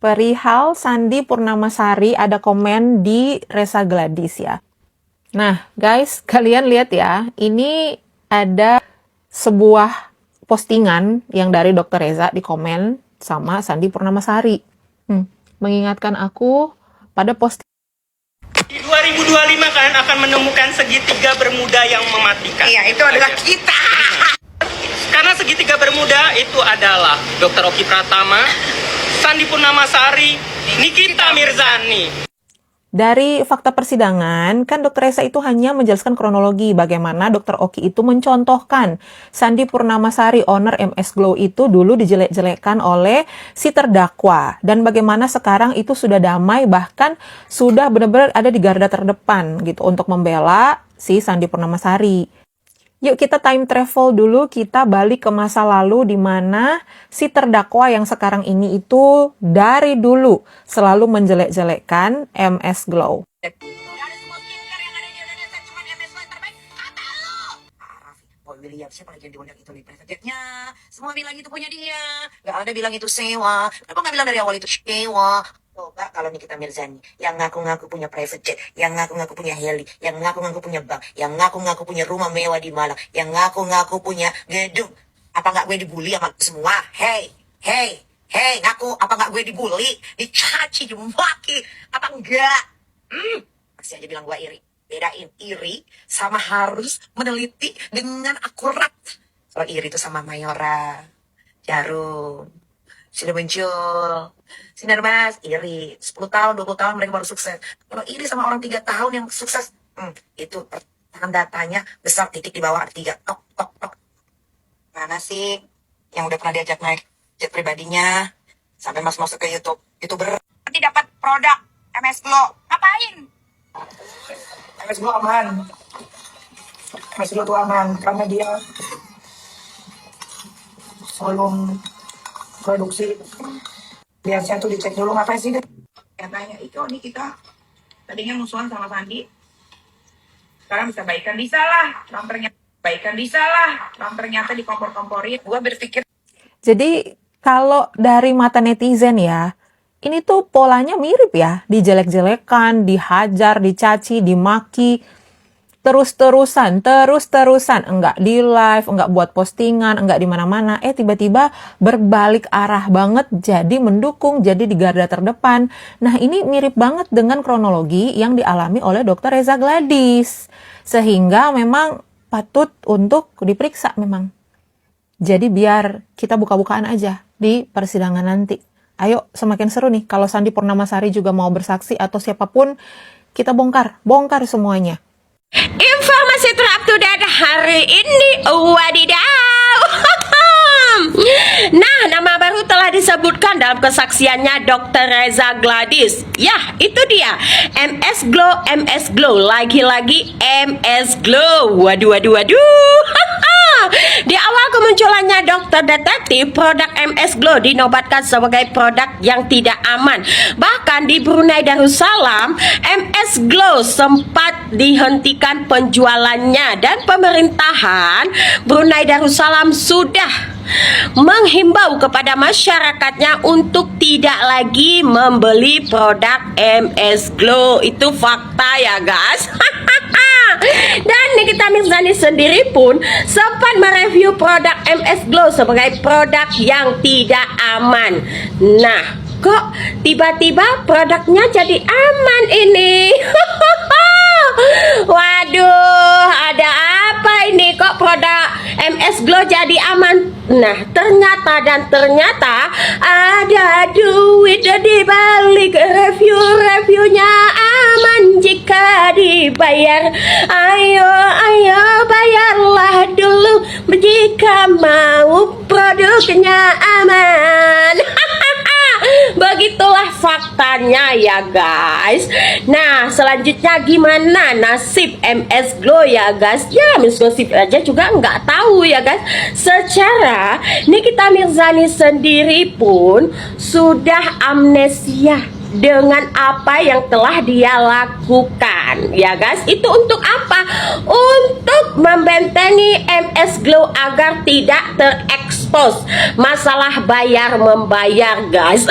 perihal Sandi Purnamasari ada komen di Reza Gladys ya. Nah, guys, kalian lihat ya, ini ada sebuah postingan yang dari Dr. Reza di komen sama Sandi Purnamasari. Mengingatkan aku pada postingan. Di 2025 kalian akan menemukan segitiga bermuda yang mematikan. Iya, itu adalah kita. Karena segitiga bermuda itu adalah Dr. Oki Pratama, Sandi Purnamasari, Nikita Mirzani. Dari fakta persidangan, kan Dr. Reza itu hanya menjelaskan kronologi bagaimana Dr. Oki itu mencontohkan Sandi Purnamasari, owner MS Glow itu dulu dijelek-jelekkan oleh si terdakwa. Dan bagaimana sekarang itu sudah damai, bahkan sudah benar-benar ada di garda terdepan gitu untuk membela si Sandi Purnamasari. Yuk kita time travel dulu, kita balik ke masa lalu di mana si terdakwa yang sekarang ini itu dari dulu selalu menjelek-jelekkan MS Glow. Boy William, siapa lagi yang diundang itu di private jet-nya? Semua bilang itu punya dia. Gak ada bilang itu sewa. Kenapa gak bilang dari awal itu sewa? Coba kalau Nikita Mirzani, yang ngaku-ngaku punya private jet, yang ngaku-ngaku punya heli, yang ngaku-ngaku punya bank, yang ngaku-ngaku punya rumah mewah di Malang, yang ngaku-ngaku punya gedung. Apa nggak gue dibully sama semua? Hey, ngaku apa nggak gue dibully, dicaci, dimaki, apa enggak? Masih aja bilang gue iri. Bedain iri sama harus meneliti dengan akurat. Soal iri itu sama Mayora, Jarum, sudah muncul. Sinar Mas, iri. 10 tahun, 20 tahun mereka baru sukses. Kalau iri sama orang 3 tahun yang sukses, itu tanda tanya besar, titik di bawah ada 3. Tok. Mana sih yang udah pernah diajak naik jet pribadinya sampai Mas masuk ke YouTube? Itu nanti dapat produk MS Glow. Ngapain? MS Glow aman. MS Glow tuh aman karena dia sebelum produksi biasanya tuh dicek dulu ngapain sih deh. Katanya itu nih kita tadinya musuhan sama Sandi, sekarang bisa baikan, bisa lah. Ternyata dikompor-komporin. Gua berpikir. Jadi kalau dari mata netizen ya, ini tuh polanya mirip ya, dijelek-jelekan, dihajar, dicaci, dimaki, terus-terusan, enggak di live, enggak buat postingan, enggak di mana-mana, tiba-tiba berbalik arah banget, jadi mendukung, jadi di garda terdepan. Nah, ini mirip banget dengan kronologi yang dialami oleh Dr. Reza Gladys, sehingga memang patut untuk diperiksa memang. Jadi biar kita buka-bukaan aja di persidangan nanti. Ayo, semakin seru nih kalau Sandi Purnamasari juga mau bersaksi atau siapapun, kita bongkar semuanya. Informasi terupdate to date hari ini, wadidaw. Nah, nama baru telah disebutkan dalam kesaksiannya Dr. Reza Gladys. Yah, itu dia, MS Glow, lagi-lagi MS Glow. Waduh. Di awal kemunculannya Dokter Detektif, produk MS Glow dinobatkan sebagai produk yang tidak aman. Bahkan di Brunei Darussalam, MS Glow sempat dihentikan penjualannya dan pemerintahan Brunei Darussalam sudah menghimbau kepada masyarakatnya untuk tidak lagi membeli produk MS Glow. Itu fakta ya guys. Dan Nikita Mirzani sendiri pun sempat mereview produk MS Glow sebagai produk yang tidak aman. Nah, kok tiba-tiba produknya jadi aman ini? Waduh, ada apa ini? Kok produk MS Glow jadi aman? Nah, ternyata ada duit di balik reviewnya aman jika dibayar. Ayo bayarlah dulu jika mau produknya aman. Begitulah faktanya ya guys. Nah, selanjutnya gimana nasib MS Glow ya guys? Ya, nasib aja juga nggak tahu ya guys. Secara Nikita Mirzani sendiri pun sudah amnesia dengan apa yang telah dia lakukan ya guys. Itu untuk apa? Untuk membentengi MS Glow agar tidak terekspos masalah bayar membayar guys.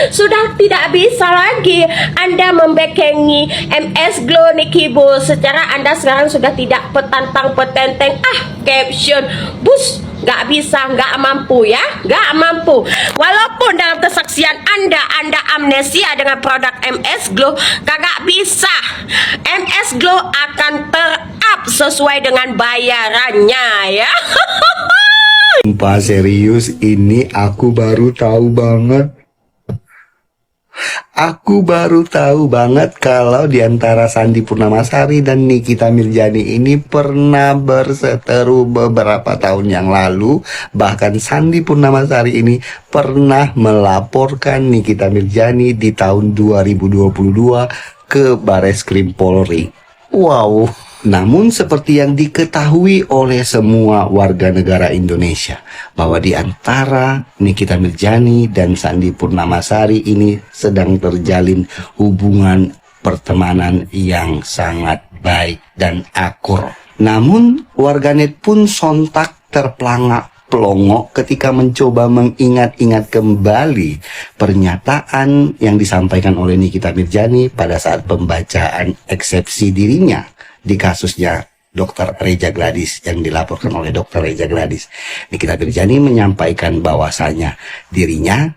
Sudah tidak bisa lagi Anda membekengi MS Glow Niki Bu. Secara Anda sekarang sudah tidak petantang petenteng. Caption bus, nggak bisa, nggak mampu ya, nggak mampu. Walaupun dalam kesaksian Anda amnesia dengan produk MS Glow, kagak bisa. MS Glow akan ter-up sesuai dengan bayarannya ya. Sumpah serius, ini aku baru tahu banget. Aku baru tahu banget kalau di antara Sandi Purnamasari dan Nikita Mirzani ini pernah berseteru beberapa tahun yang lalu. Bahkan Sandi Purnamasari ini pernah melaporkan Nikita Mirzani di tahun 2022 ke Bareskrim Polri. Wow. Namun seperti yang diketahui oleh semua warga negara Indonesia, bahwa di antara Nikita Mirzani dan Sandi Purnamasari ini sedang terjalin hubungan pertemanan yang sangat baik dan akur. Namun warganet pun sontak terplangak pelongo ketika mencoba mengingat-ingat kembali pernyataan yang disampaikan oleh Nikita Mirzani pada saat pembacaan eksepsi dirinya di kasusnya Dr. Reza Gladys yang dilaporkan oleh Dr. Reza Gladys. Nikita Mirzani menyampaikan bahwasanya dirinya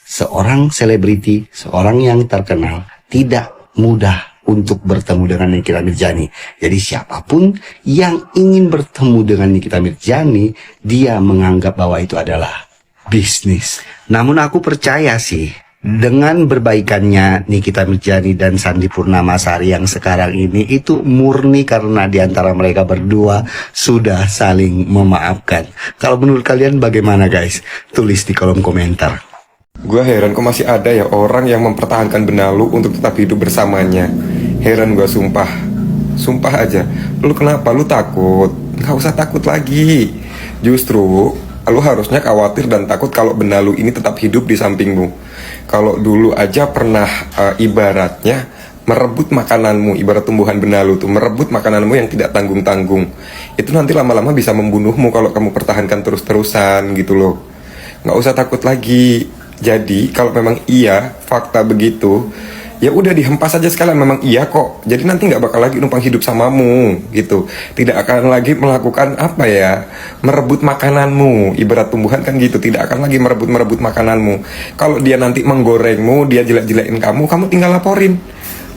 seorang selebriti, seorang yang terkenal, tidak mudah untuk bertemu dengan Nikita Mirzani. Jadi siapapun yang ingin bertemu dengan Nikita Mirzani, dia menganggap bahwa itu adalah bisnis. Namun aku percaya sih, dengan berbaikannya Nikita Mirzani dan Sandi Purnamasari yang sekarang ini itu murni karena di antara mereka berdua sudah saling memaafkan. Kalau menurut kalian bagaimana guys? Tulis di kolom komentar. Gue heran kok masih ada ya orang yang mempertahankan benalu untuk tetap hidup bersamanya. Heran gue sumpah. Sumpah aja. Lu kenapa? Lu takut? Gak usah takut lagi. Justru lu harusnya khawatir dan takut kalau benalu ini tetap hidup di sampingmu. Kalau dulu aja pernah ibaratnya merebut makananmu, ibarat tumbuhan benalu tuh, merebut makananmu yang tidak tanggung-tanggung. Itu nanti lama-lama bisa membunuhmu kalau kamu pertahankan terus-terusan gitu loh. Nggak usah takut lagi. Jadi kalau memang iya fakta begitu, ya udah dihempas aja sekalian, memang iya kok. Jadi nanti nggak bakal lagi numpang hidup samamu gitu. Tidak akan lagi melakukan apa ya, merebut makananmu. Ibarat tumbuhan kan gitu, tidak akan lagi merebut makananmu. Kalau dia nanti menggorengmu, dia jelek-jelekin kamu tinggal laporin.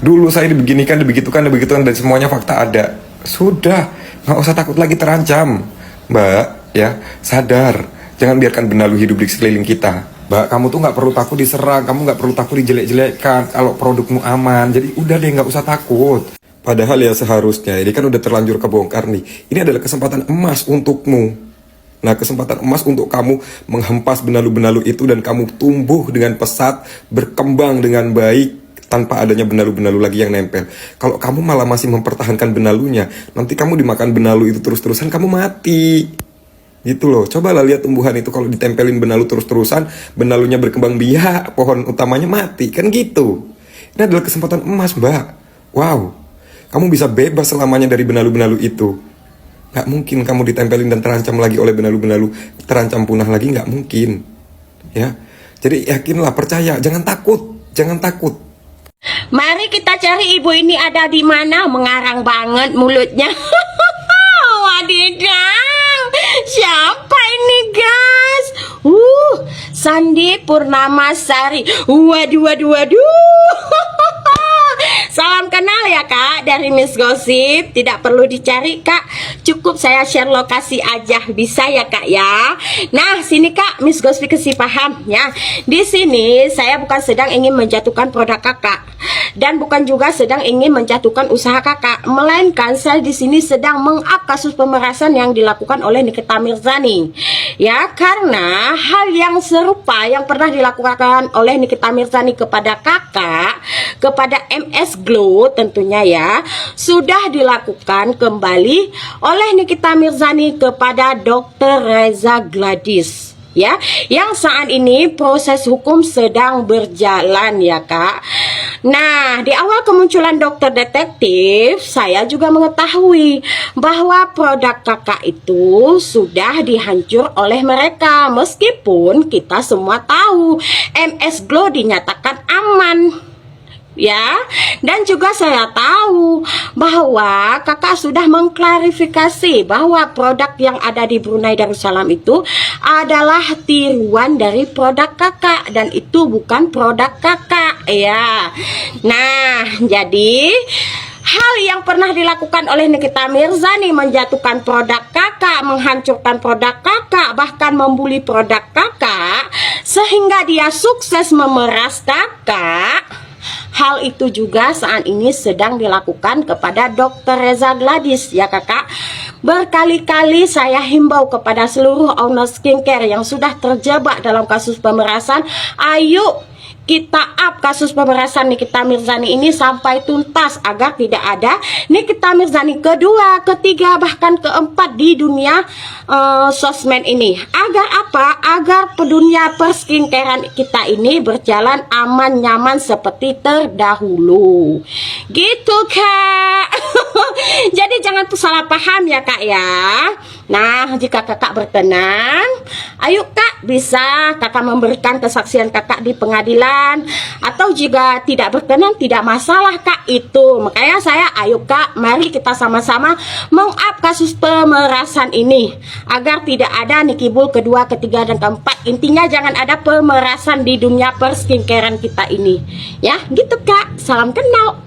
Dulu saya dibeginikan, dibegitukan, dan semuanya fakta ada. Sudah, nggak usah takut lagi terancam, Mbak. Ya, sadar. Jangan biarkan benalu hidup di sekeliling kita. Mbak, kamu tuh nggak perlu takut diserang, kamu nggak perlu takut dijelek-jelekkan kalau produkmu aman. Jadi udah deh, nggak usah takut. Padahal ya seharusnya, ini kan udah terlanjur kebongkar nih. Ini adalah kesempatan emas untukmu. Nah, kesempatan emas untuk kamu menghempas benalu-benalu itu dan kamu tumbuh dengan pesat, berkembang dengan baik tanpa adanya benalu-benalu lagi yang nempel. Kalau kamu malah masih mempertahankan benalunya, nanti kamu dimakan benalu itu terus-terusan, kamu mati. Gitu loh, cobalah lihat tumbuhan itu kalau ditempelin benalu terus-terusan, benalunya berkembang biak, pohon utamanya mati, kan gitu. Ini adalah kesempatan emas, Mbak. Wow, kamu bisa bebas selamanya dari benalu-benalu itu. Gak mungkin kamu ditempelin dan terancam lagi oleh benalu-benalu, terancam punah lagi, gak mungkin. Ya, jadi yakinlah, percaya, jangan takut, jangan takut. Mari kita cari ibu ini ada di mana, mengarang banget mulutnya. Wadidaw. Siapa ini guys? Sandi Purnamasari. Waduh. Salam kenal ya kak dari Miss Gosip. Tidak perlu dicari kak, cukup saya share lokasi aja, bisa ya kak ya. Nah sini kak, Miss Gosip kasih paham ya. Di sini saya bukan sedang ingin menjatuhkan produk kakak dan bukan juga sedang ingin menjatuhkan usaha kakak, melainkan saya di sini sedang meng-up kasus pemerasan yang dilakukan oleh Nikita Mirzani. Ya, karena hal yang serupa yang pernah dilakukan oleh Nikita Mirzani kepada kakak, kepada MS Glow tentunya ya, sudah dilakukan kembali oleh Nikita Mirzani kepada Dr. Reza Gladys. ya, yang saat ini proses hukum sedang berjalan ya Kak. Nah, di awal kemunculan dokter detektif, saya juga mengetahui bahwa produk Kakak itu sudah dihancur oleh mereka, meskipun kita semua tahu MS Glow dinyatakan aman. Ya, dan juga saya tahu bahwa Kakak sudah mengklarifikasi bahwa produk yang ada di Brunei Darussalam itu adalah tiruan dari produk Kakak dan itu bukan produk Kakak ya. Nah, jadi hal yang pernah dilakukan oleh Nikita Mirzani menjatuhkan produk Kakak, menghancurkan produk Kakak, bahkan membuli produk Kakak sehingga dia sukses memeras Kakak. Hal itu juga saat ini sedang dilakukan kepada Dr. Reza Gladys ya Kakak. Berkali-kali saya himbau kepada seluruh owner skincare yang sudah terjebak dalam kasus pemerasan, ayo kita up kasus pemerasan Nikita Mirzani ini sampai tuntas agar tidak ada Nikita Mirzani kedua, ketiga, bahkan keempat di dunia sosmed ini. Agar apa? Agar dunia perskincarean kita ini berjalan aman nyaman seperti terdahulu. Gitu Kak. Jadi jangan salah paham ya Kak ya. Nah, jika Kakak berkenan, ayo Kak, bisa Kakak memberikan kesaksian Kakak di pengadilan, atau jika tidak berkenan tidak masalah Kak itu. Makanya saya, ayo Kak, mari kita sama-sama meng-up kasus pemerasan ini agar tidak ada Nikibul kedua, ketiga, dan keempat. Intinya jangan ada pemerasan di dunia perskincarean kita ini. Ya, gitu Kak. Salam kenal.